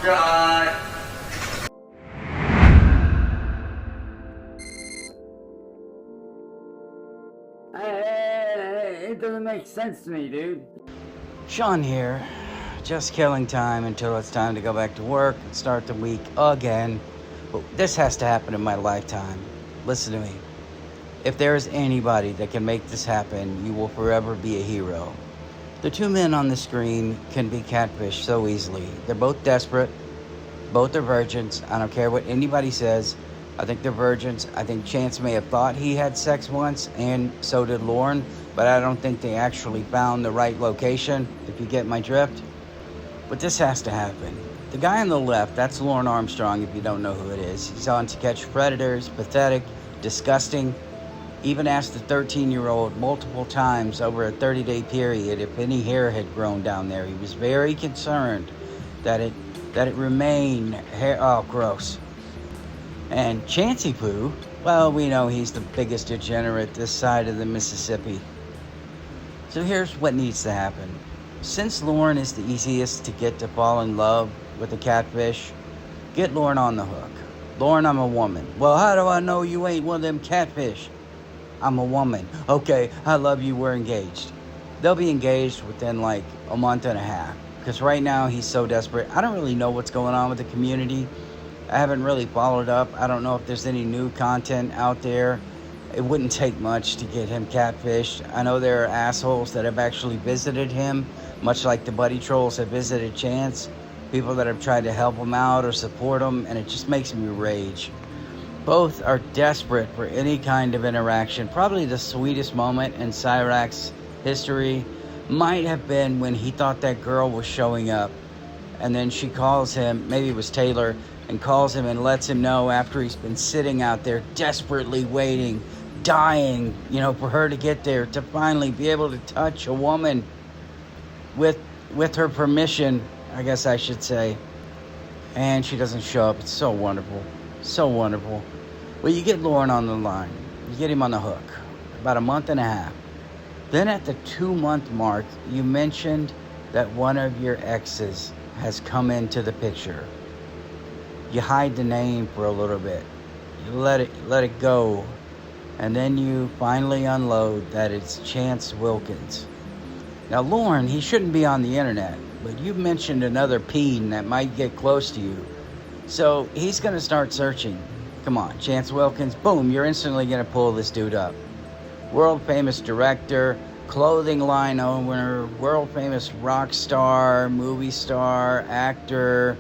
God. Hey, it doesn't make sense to me, dude. Sean here, just killing time until it's time to go back to work and start the week again. But this has to happen in my lifetime. Listen to me. If there is anybody that can make this happen, you will forever be a hero. The two men on the screen can be catfished so easily. They're both desperate. Both are virgins. I don't care what anybody says. I think they're virgins. I think Chance may have thought he had sex once, and so did Lorne, but I don't think they actually found the right location, if you get my drift. But this has to happen. The guy on the left, that's Lorne Armstrong, if you don't know who it is. He's on To Catch Predators, pathetic, disgusting. Even asked the 13-year-old multiple times over a 30-day period if any hair had grown down there. He was very concerned that it remained hair. Oh, gross. And Chancey Poo, well, we know he's the biggest degenerate this side of the Mississippi. So here's what needs to happen. Since Lorne is the easiest to get to fall in love with a catfish, get Lorne on the hook. Lorne, I'm a woman. Well, how do I know you ain't one of them catfish? I'm a woman. Okay, I love you, we're engaged. They'll be engaged within like a month and a half. Because right now he's so desperate. I don't really know what's going on with the community. I haven't really followed up. I don't know if there's any new content out there. It wouldn't take much to get him catfished. I know there are assholes that have actually visited him, much like the buddy trolls have visited Chance. People that have tried to help him out or support him, and it just makes me rage. Both are desperate for any kind of interaction. Probably the sweetest moment in Cyraxx history might have been when he thought that girl was showing up. And then she calls him, maybe it was Taylor, and calls him and lets him know after he's been sitting out there desperately waiting, dying, for her to get there, to finally be able to touch a woman with her permission, I guess I should say. And she doesn't show up. It's so wonderful. So wonderful. Well, you get Lorne on the line. You get him on the hook. About a month and a half. Then at the 2-month mark, you mentioned that one of your exes has come into the picture. You hide the name for a little bit. You let it go. And then you finally unload that it's Chance Wilkins. Now, Lorne, he shouldn't be on the internet, but you mentioned another peen that might get close to you. So he's going to start searching. Come on, Chance Wilkins, boom, you're instantly going to pull this dude up. World famous director, clothing line owner, world famous rock star, movie star, actor,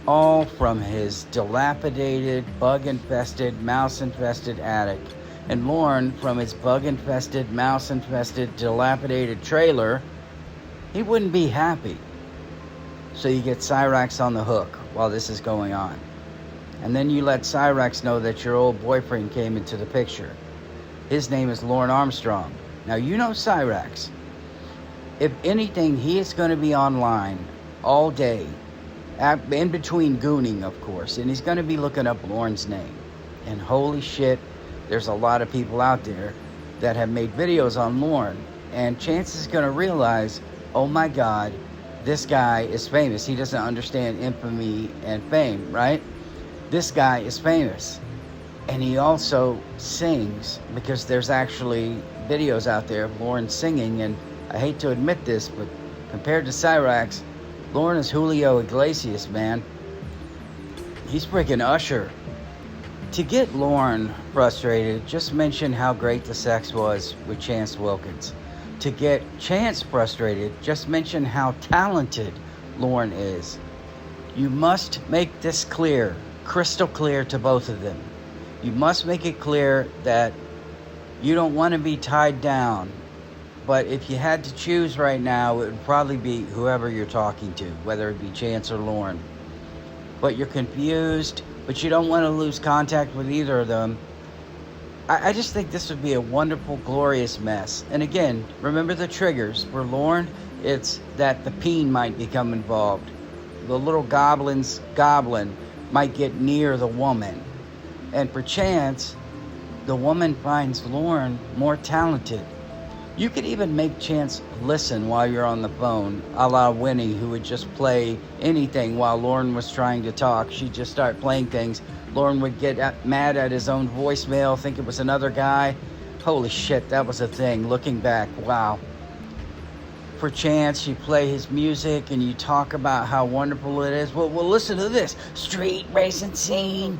all from his dilapidated, bug-infested, mouse-infested attic. And Lorne, from his bug-infested, mouse-infested, dilapidated trailer, he wouldn't be happy. So you get Cyraxx on the hook while this is going on. And then you let Cyraxx know that your old boyfriend came into the picture. His name is Lorne Armstrong. Now, you know Cyraxx. If anything, he is going to be online all day, in between gooning, of course, and he's going to be looking up Lorne's name. And holy shit, there's a lot of people out there that have made videos on Lorne, and Chance is going to realize, oh my God, this guy is famous. He doesn't understand infamy and fame, right? This guy is famous. And he also sings, because there's actually videos out there of Lorne singing, and I hate to admit this, but compared to Cyraxx, Lorne is Julio Iglesias, man. He's freaking Usher. To get Lorne frustrated, just mention how great the sex was with Chance Wilkins. To get Chance frustrated, just mention how talented Lorne is. You must make this clear, crystal clear to both of them. You must make it clear that you don't want to be tied down. But if you had to choose right now, it would probably be whoever you're talking to, whether it be Chance or Lorne. But you're confused, but you don't want to lose contact with either of them. I just think this would be a wonderful, glorious mess. And again, remember the triggers. For Lorne, it's that the peen might become involved. The little goblin's goblin might get near the woman. And for Chance, the woman finds Lorne more talented. You could even make Chance listen while you're on the phone, a la Winnie, who would just play anything while Lorne was trying to talk. She'd just start playing things. Lorne would get mad at his own voicemail, think it was another guy. Holy shit, that was a thing. Looking back, wow. For Chance, you play his music and you talk about how wonderful it is. Well, listen to this. Street racing scene.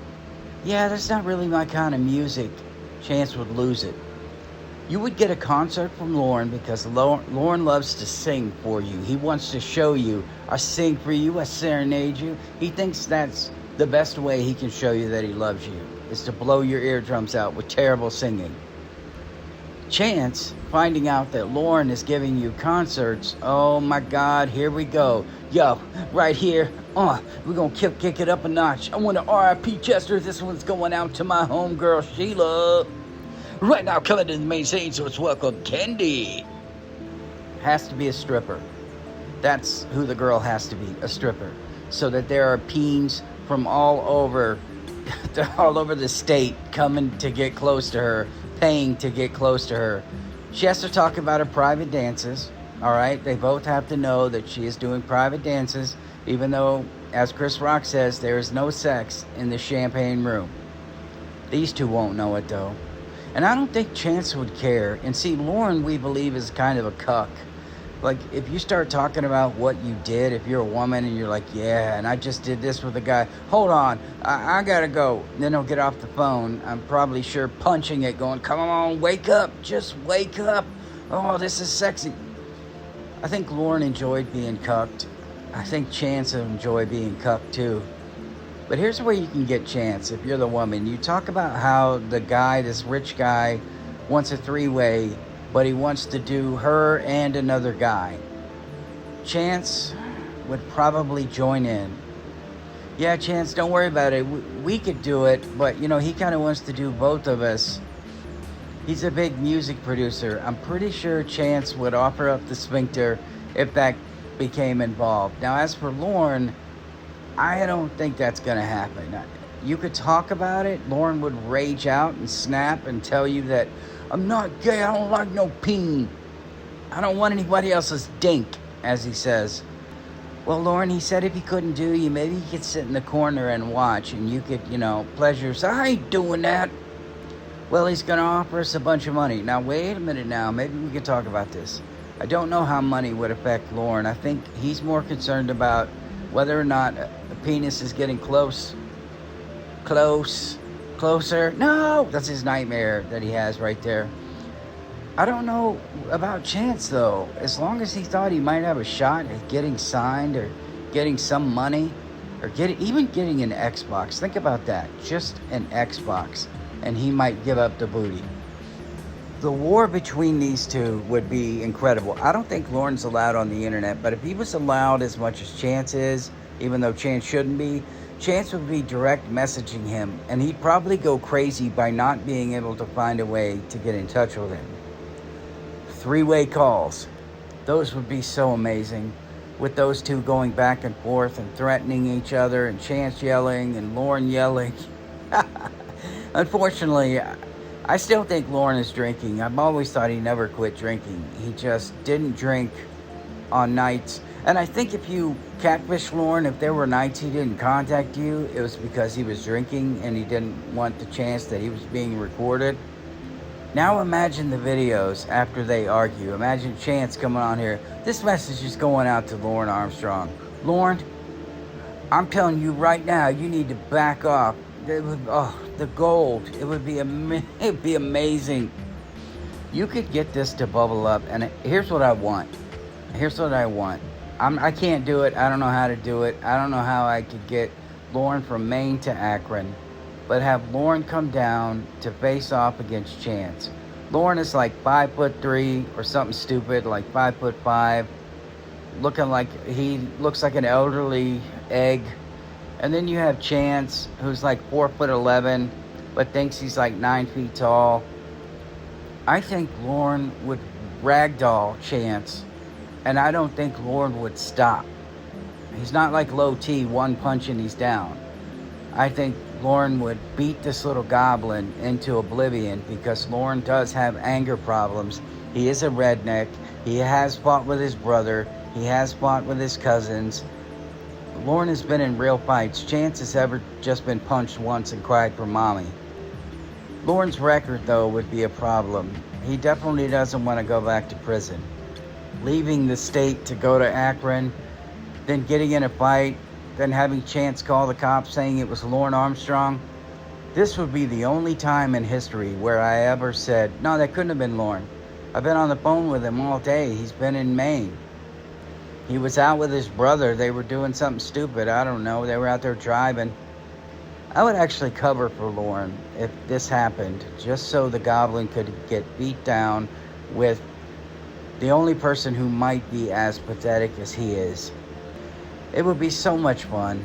Yeah, that's not really my kind of music. Chance would lose it. You would get a concert from Lorne because Lorne loves to sing for you. He wants to show you, I sing for you, I serenade you. He thinks that's the best way he can show you that he loves you, is to blow your eardrums out with terrible singing. Chance, finding out that Lorne is giving you concerts, oh my God, here we go. Yo, right here, we're gonna kick it up a notch. I want to R.I.P. Chester. This one's going out to my homegirl, Sheila. Right now, coming to the main scene, so it's welcome Candy. Has to be a stripper. That's who the girl has to be, a stripper. So that there are peens from all over the state coming to get close to her, paying to get close to her. She has to talk about her private dances, all right? They both have to know that she is doing private dances, even though, as Chris Rock says, there is no sex in the champagne room. These two won't know it, though. And I don't think Chance would care. And see, Lorne, we believe, is kind of a cuck. Like, if you start talking about what you did, if you're a woman and you're like, yeah, and I just did this with a guy. Hold on, I gotta go. Then he'll get off the phone. I'm probably sure punching it, going, come on, wake up. Just wake up. Oh, this is sexy. I think Lorne enjoyed being cucked. I think Chance would enjoy being cucked, too. But here's where you can get Chance if you're the woman. You talk about how the guy, this rich guy, wants a three-way, but he wants to do her and another guy. Chance would probably join in. Yeah, Chance, don't worry about it. We could do it, but, he kind of wants to do both of us. He's a big music producer. I'm pretty sure Chance would offer up the sphincter if that became involved. Now, as for Lorne, I don't think that's going to happen. You could talk about it. Lorne would rage out and snap and tell you that, I'm not gay, I don't like no peen. I don't want anybody else's dink, as he says. Well, Lorne, he said if he couldn't do you, maybe he could sit in the corner and watch, and you could, pleasure yourself. I ain't doing that. Well, he's going to offer us a bunch of money. Now, wait a minute now. Maybe we could talk about this. I don't know how money would affect Lorne. I think he's more concerned about whether or not a penis is getting closer. No, that's his nightmare that he has right there. I don't know about Chance, though. As long as he thought he might have a shot at getting signed or getting some money or even getting an Xbox. Think about that. Just an Xbox. And he might give up the booty. The war between these two would be incredible. I don't think Lorne's allowed on the internet, but if he was allowed as much as Chance is, even though Chance shouldn't be, Chance would be direct messaging him, and he'd probably go crazy by not being able to find a way to get in touch with him. Three-way calls. Those would be so amazing, with those two going back and forth and threatening each other, and Chance yelling and Lorne yelling. Unfortunately, I still think Lorne is drinking. I've always thought he never quit drinking. He just didn't drink on nights. And I think if you catfish Lorne, if there were nights he didn't contact you, it was because he was drinking and he didn't want the chance that he was being recorded. Now imagine the videos after they argue. Imagine Chance coming on here. This message is going out to Lorne Armstrong. Lorne, I'm telling you right now, you need to back off. The gold. It'd be amazing. You could get this to bubble up, and here's what I want. I can't do it. I don't know how to do it. I don't know how I could get Lorne from Maine to Akron, but have Lorne come down to face off against Chance. Lorne is like 5'3" or something stupid, like 5'5", he looks like an elderly egg. And then you have Chance, who's like 4'11", but thinks he's like 9 feet tall. I think Lorne would ragdoll Chance, and I don't think Lorne would stop. He's not like Low T, one punch and he's down. I think Lorne would beat this little goblin into oblivion because Lorne does have anger problems, He is a redneck. He has fought with his brother. He has fought with his cousins. Lorne has been in real fights. Chance has ever just been punched once and cried for mommy. Lorne's record, though, would be a problem. He definitely doesn't want to go back to prison. Leaving the state to go to Akron, then getting in a fight, then having Chance call the cops saying it was Lorne Armstrong. This would be the only time in history where I ever said, no, that couldn't have been Lorne. I've been on the phone with him all day. He's been in Maine. He was out with his brother. They were doing something stupid. I don't know. They were out there driving. I would actually cover for Lorne if this happened, just so the Goblin could get beat down with the only person who might be as pathetic as he is. It would be so much fun.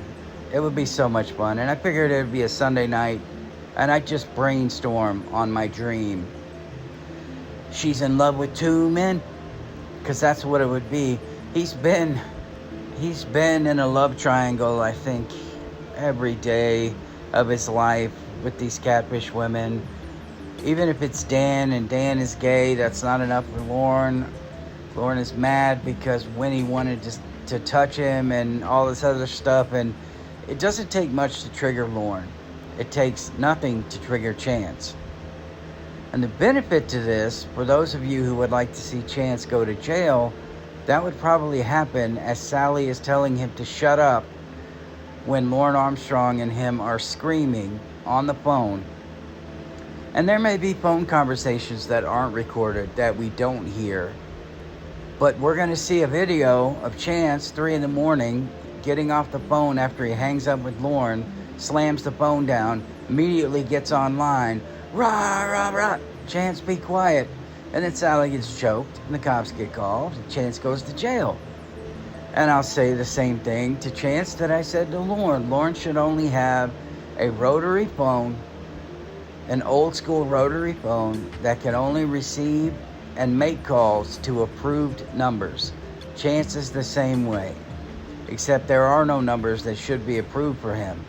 It would be so much fun. And I figured it would be a Sunday night, and I'd just brainstorm on my dream. She's in love with two men, because that's what it would be. He's been in a love triangle, I think, every day of his life with these catfish women. Even if it's Dan and Dan is gay, that's not enough for Lorne. Lorne is mad because Winnie wanted to touch him and all this other stuff, and it doesn't take much to trigger Lorne. It takes nothing to trigger Chance. And the benefit to this, for those of you who would like to see Chance go to jail, that would probably happen as Sally is telling him to shut up when Lorne Armstrong and him are screaming on the phone. And there may be phone conversations that aren't recorded, that we don't hear. But we're going to see a video of Chance, 3 in the morning, getting off the phone after he hangs up with Lorne, slams the phone down, immediately gets online. Rah, rah, rah. Chance, be quiet. And then Sally gets choked, and the cops get called, and Chance goes to jail. And I'll say the same thing to Chance that I said to Lorne. Lorne should only have a rotary phone, an old school rotary phone that can only receive and make calls to approved numbers. Chance is the same way, except there are no numbers that should be approved for him.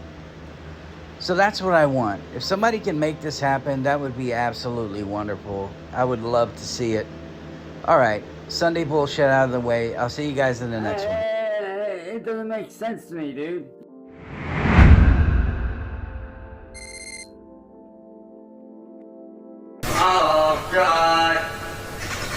So that's what I want. If somebody can make this happen, that would be absolutely wonderful. I would love to see it. All right, Sunday bullshit out of the way. I'll see you guys in the next one. It doesn't make sense to me, dude.